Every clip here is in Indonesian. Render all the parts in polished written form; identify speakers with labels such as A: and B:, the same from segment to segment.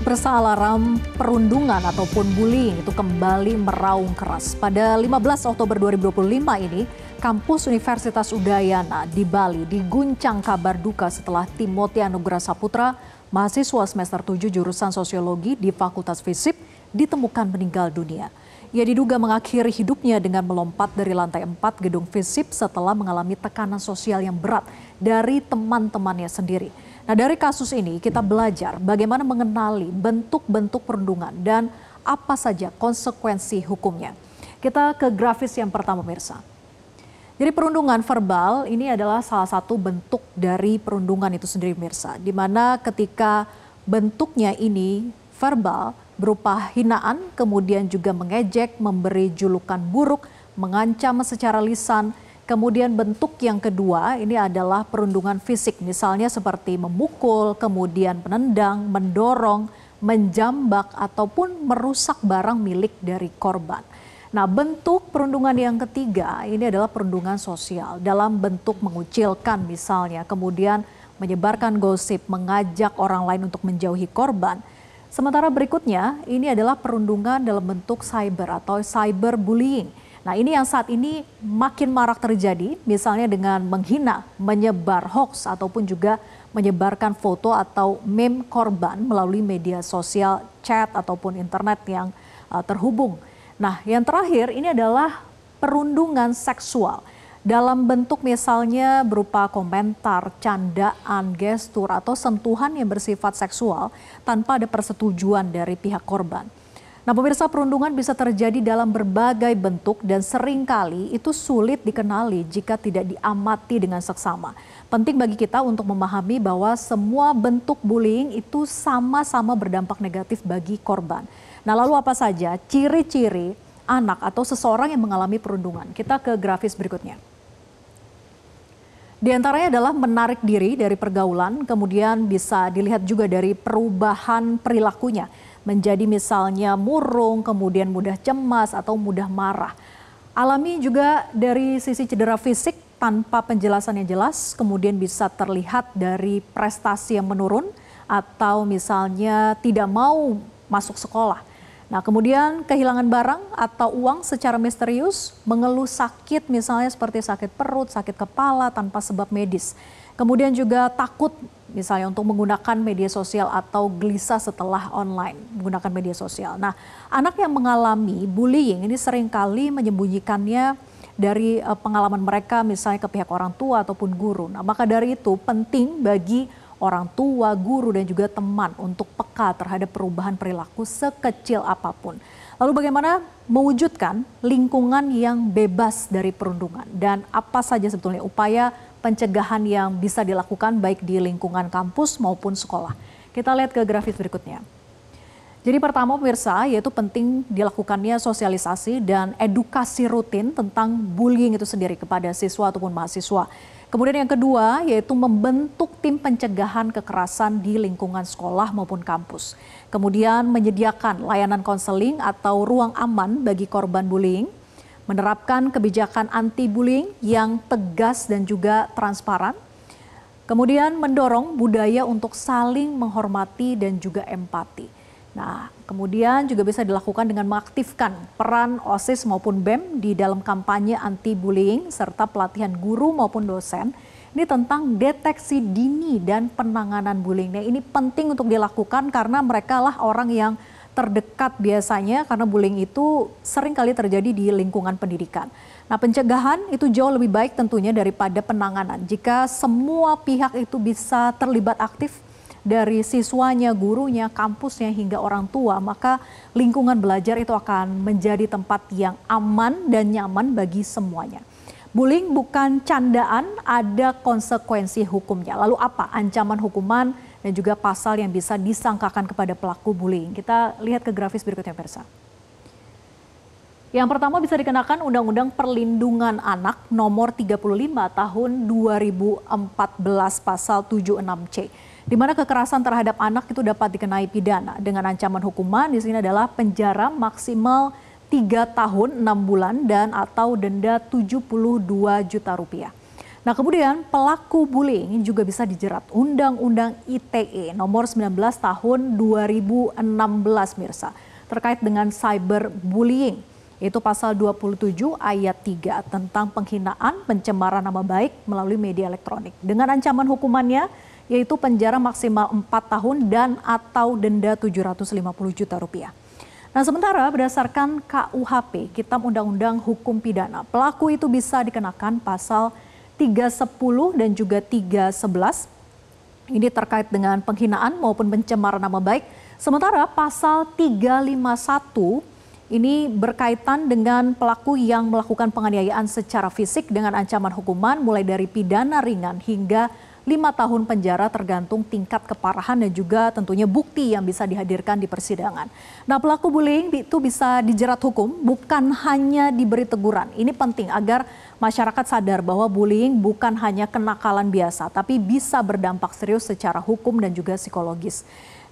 A: Pemirsa, alarm perundungan ataupun bullying itu kembali meraung keras. Pada 15 Oktober 2025 ini, kampus Universitas Udayana di Bali diguncang kabar duka setelah Timothy Anugrah Saputra, mahasiswa semester 7 jurusan Sosiologi di Fakultas Fisip, ditemukan meninggal dunia. Ia diduga mengakhiri hidupnya dengan melompat dari lantai 4 gedung Fisip setelah mengalami tekanan sosial yang berat dari teman-temannya sendiri. Nah, dari kasus ini kita belajar bagaimana mengenali bentuk-bentuk perundungan dan apa saja konsekuensi hukumnya. Kita ke grafis yang pertama, pemirsa. Jadi perundungan verbal ini adalah salah satu bentuk dari perundungan itu sendiri, pemirsa. Di mana ketika bentuknya ini verbal berupa hinaan, kemudian juga mengejek, memberi julukan buruk, mengancam secara lisan. Kemudian bentuk yang kedua ini adalah perundungan fisik, misalnya seperti memukul, kemudian menendang, mendorong, menjambak, ataupun merusak barang milik dari korban. Nah, bentuk perundungan yang ketiga ini adalah perundungan sosial dalam bentuk mengucilkan misalnya, kemudian menyebarkan gosip, mengajak orang lain untuk menjauhi korban. Sementara berikutnya ini adalah perundungan dalam bentuk cyber atau cyberbullying. Nah, ini yang saat ini makin marak terjadi, misalnya dengan menghina, menyebar hoax ataupun juga menyebarkan foto atau meme korban melalui media sosial, chat ataupun internet yang terhubung. Nah, yang terakhir ini adalah perundungan seksual dalam bentuk misalnya berupa komentar, candaan, gestur atau sentuhan yang bersifat seksual tanpa ada persetujuan dari pihak korban. Nah, pemirsa, perundungan bisa terjadi dalam berbagai bentuk dan seringkali itu sulit dikenali jika tidak diamati dengan seksama. Penting bagi kita untuk memahami bahwa semua bentuk bullying itu sama-sama berdampak negatif bagi korban. Nah, lalu apa saja ciri-ciri anak atau seseorang yang mengalami perundungan? Kita ke grafis berikutnya. Di antaranya adalah menarik diri dari pergaulan, kemudian bisa dilihat juga dari perubahan perilakunya. Menjadi misalnya murung, kemudian mudah cemas atau mudah marah. Alami juga dari sisi cedera fisik tanpa penjelasan yang jelas, kemudian bisa terlihat dari prestasi yang menurun atau misalnya tidak mau masuk sekolah. Nah, kemudian kehilangan barang atau uang secara misterius, mengeluh sakit misalnya seperti sakit perut, sakit kepala tanpa sebab medis. Kemudian juga takut misalnya untuk menggunakan media sosial atau gelisah setelah online menggunakan media sosial. Nah, anak yang mengalami bullying ini seringkali menyembunyikannya dari pengalaman mereka misalnya ke pihak orang tua ataupun guru. Nah, maka dari itu penting bagi orang tua, guru dan juga teman untuk peka terhadap perubahan perilaku sekecil apapun. Lalu bagaimana mewujudkan lingkungan yang bebas dari perundungan dan apa saja sebetulnya upaya pencegahan yang bisa dilakukan baik di lingkungan kampus maupun sekolah. Kita lihat ke grafis berikutnya. Jadi pertama, pemirsa, yaitu penting dilakukannya sosialisasi dan edukasi rutin tentang bullying itu sendiri kepada siswa ataupun mahasiswa. Kemudian yang kedua yaitu membentuk tim pencegahan kekerasan di lingkungan sekolah maupun kampus. Kemudian menyediakan layanan konseling atau ruang aman bagi korban bullying. Menerapkan kebijakan anti-bullying yang tegas dan juga transparan. Kemudian mendorong budaya untuk saling menghormati dan juga empati. Nah, kemudian juga bisa dilakukan dengan mengaktifkan peran OSIS maupun BEM di dalam kampanye anti-bullying serta pelatihan guru maupun dosen. Ini tentang deteksi dini dan penanganan bullying. Nah, ini penting untuk dilakukan karena mereka lah orang yang terdekat biasanya karena bullying itu sering kali terjadi di lingkungan pendidikan. Nah, pencegahan itu jauh lebih baik tentunya daripada penanganan. Jika semua pihak itu bisa terlibat aktif dari siswanya, gurunya, kampusnya hingga orang tua, maka lingkungan belajar itu akan menjadi tempat yang aman dan nyaman bagi semuanya. Bullying bukan candaan, ada konsekuensi hukumnya. Lalu apa ancaman hukuman dan juga pasal yang bisa disangkakan kepada pelaku bullying? Kita lihat ke grafis berikutnya, pemirsa. Yang pertama bisa dikenakan Undang-Undang Perlindungan Anak nomor 35 tahun 2014 pasal 76C. Di mana kekerasan terhadap anak itu dapat dikenai pidana dengan ancaman hukuman di sini adalah penjara maksimal 3 tahun 6 bulan dan atau denda 72 juta rupiah. Nah, kemudian pelaku bullying juga bisa dijerat Undang-Undang ITE nomor 19 tahun 2016 Mirsa terkait dengan cyberbullying. Itu pasal 27 ayat 3 tentang penghinaan pencemaran nama baik melalui media elektronik. Dengan ancaman hukumannya yaitu penjara maksimal 4 tahun dan atau denda 750 juta rupiah. Nah, sementara berdasarkan KUHP, Kitab Undang-Undang Hukum Pidana, pelaku itu bisa dikenakan pasal 310 dan juga 311. Ini terkait dengan penghinaan maupun pencemaran nama baik. Sementara pasal 351 ini berkaitan dengan pelaku yang melakukan penganiayaan secara fisik dengan ancaman hukuman mulai dari pidana ringan hingga 5 tahun penjara tergantung tingkat keparahan dan juga tentunya bukti yang bisa dihadirkan di persidangan. Nah, pelaku bullying itu bisa dijerat hukum, bukan hanya diberi teguran. Ini penting agar masyarakat sadar bahwa bullying bukan hanya kenakalan biasa, tapi bisa berdampak serius secara hukum dan juga psikologis.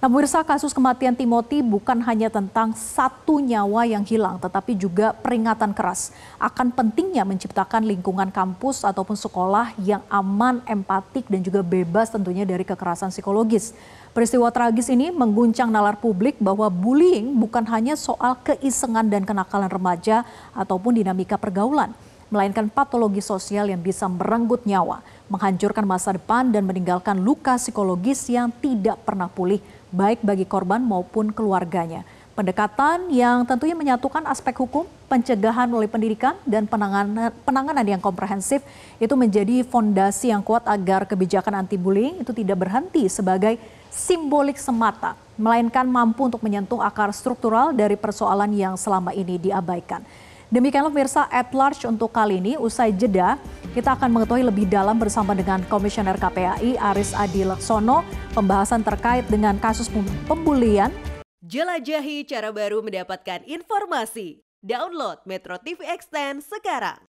A: Nah, pemirsa, kasus kematian Timothy bukan hanya tentang satu nyawa yang hilang, tetapi juga peringatan keras akan pentingnya menciptakan lingkungan kampus ataupun sekolah yang aman, empatik, dan juga bebas tentunya dari kekerasan psikologis. Peristiwa tragis ini mengguncang nalar publik bahwa bullying bukan hanya soal keisengan dan kenakalan remaja ataupun dinamika pergaulan, melainkan patologi sosial yang bisa merenggut nyawa, menghancurkan masa depan dan meninggalkan luka psikologis yang tidak pernah pulih, baik bagi korban maupun keluarganya. Pendekatan yang tentunya menyatukan aspek hukum, pencegahan melalui pendidikan, dan penanganan yang komprehensif itu menjadi fondasi yang kuat agar kebijakan anti-bullying itu tidak berhenti sebagai simbolik semata, melainkan mampu untuk menyentuh akar struktural dari persoalan yang selama ini diabaikan. Demikianlah pemirsa At Large untuk kali ini. Usai jeda, kita akan mengetahui lebih dalam bersama dengan Komisioner KPAI Aris Adi Laksono pembahasan terkait dengan kasus pembulian.
B: Jelajahi cara baru mendapatkan informasi. Download Metro TV Extend sekarang.